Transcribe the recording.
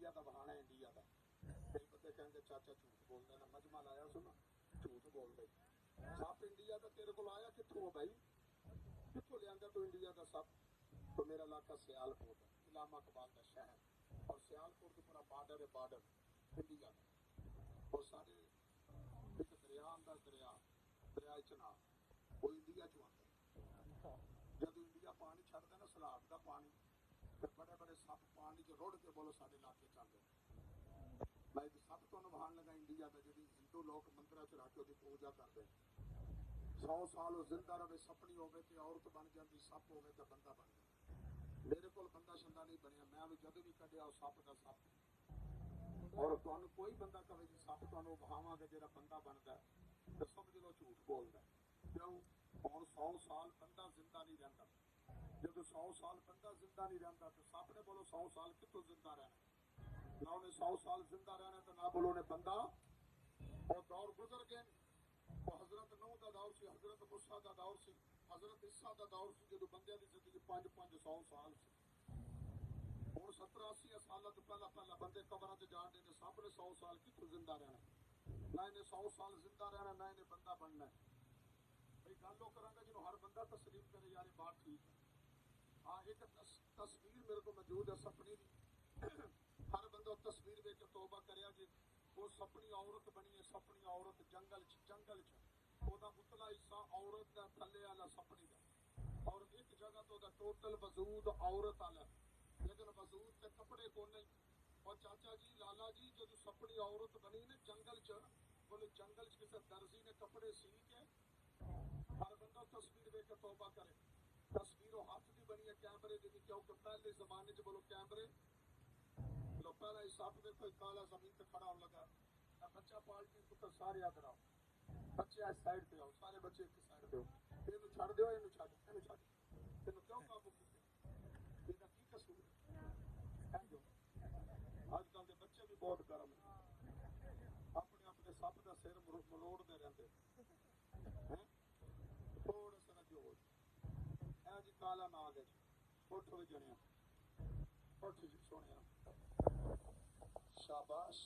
India का बहाना है इंडिया का। कई बंदे कहेंगे चाचा झूठ बोलते ना, मजमा लाया सुना झूठ बोल दे। सप इंडिया का तेरे को आया कितों भाई, कितों लिया तू इंडिया का सप? तो मेरा इलाका सियालकोट है, इलामा इकबाल का शहर, और सियालकोट के पूरा बार्डर है, बार्डर इंडिया का। और सारे एक दरिया आंदा, दरिया चनाब, वो इंडिया चो आंदा। जब इंडिया पानी छड़ता ना सलाब का पानी, फिर बड़े बड़े सप पानी च रुड़ के बोलो साढ़े इलाके च आते। मैं एक सप तो बहान लगा इंडिया का, जी हिंदू लोग मंदिर च रख के उसकी पूजा करते 100 साल वो जिंदा रहे, सपनी होवे तो औरत बन जाती, सप होवे तो बंदा बन जाता। मेरे को बंदा शंदा नहीं बनया, मैं भी जद भी कढ़िया सप का सप। और तुहानू कोई बंदा कहे जी सप तुहानू बहावांगे जेड़ा बंदा बनता तो समझ लो झूठ बोलता। क्यों? हुण 100 साल बंदा जिंदा नहीं रहिंदा। जब 100 साल बंदा जिंदा नहीं रहिंदा तो सप ने बोलो 100 साल कितों जिंदा रहना? ना उन्हें 100 साल जिंदा रहना तो ना बोलो ने बंदा। और दौर गुजर गए, वो हजरत नूह का दौर सी, हजरत मूसा का दौर सी, हजरत ईसा का दौर सी, जो बंदे की जिंदगी 500 साल सी। हुण 70-80 साल तो पहला बंदे कबरां च जाण दे, सब ने 100 साल कितों जिंदा रहना? ना इन्हें 100 साल जिंदा रहना, ना इन्हें बंदा बनना। भाई गल वो करांगा जिन्हों हर बंदा तस्लीम करे यार ये बात ठीक है। हाँ, एक तस्वीर मेरे को मौजूद है सपनी की। हर बंदा तस्वीर देख के तौबा करिया जी, वो सपनी औरत बनी है, सपनी औरत जंगल च ओदा उतला हिस्सा औरत का, थले वाला सपनी का, और एक जगह तो टोटल वजूद औरत वाला, लेकिन वजूद के कपड़े को नहीं। और चाचा जी लाला जी जो सपनी औरत बनी ना जंगल च, बोले जंगल च किसी दर्जी ने कपड़े सी के, हर बंदा तस्वीर देख के तौबा करे। तस्वीरों हाथ की बनी है, कैमरे की, क्योंकि पहले जमाने च बोलो कैमरे लो, पहला हिसाब देखो काला जमीन पे खड़ा होने लगा, बच्चा पार्टी पुत्र सारे याद रहो, बच्चे इस साइड पे आओ, सारे बच्चे एक साइड पे हो, इन्हू छड़ दो, इन्हू छड़ तेन क्यों काबू किया, इहदा की कसूर है? अजकल के बच्चे भी बहुत गर्म है, अपने अपने सप का सिर मरोड़ते रहते हैं। थोड़ा सा जोर है जी, काला नाग है जी, उठ भी जनिया, उठ जी सोनिया, शाबाश।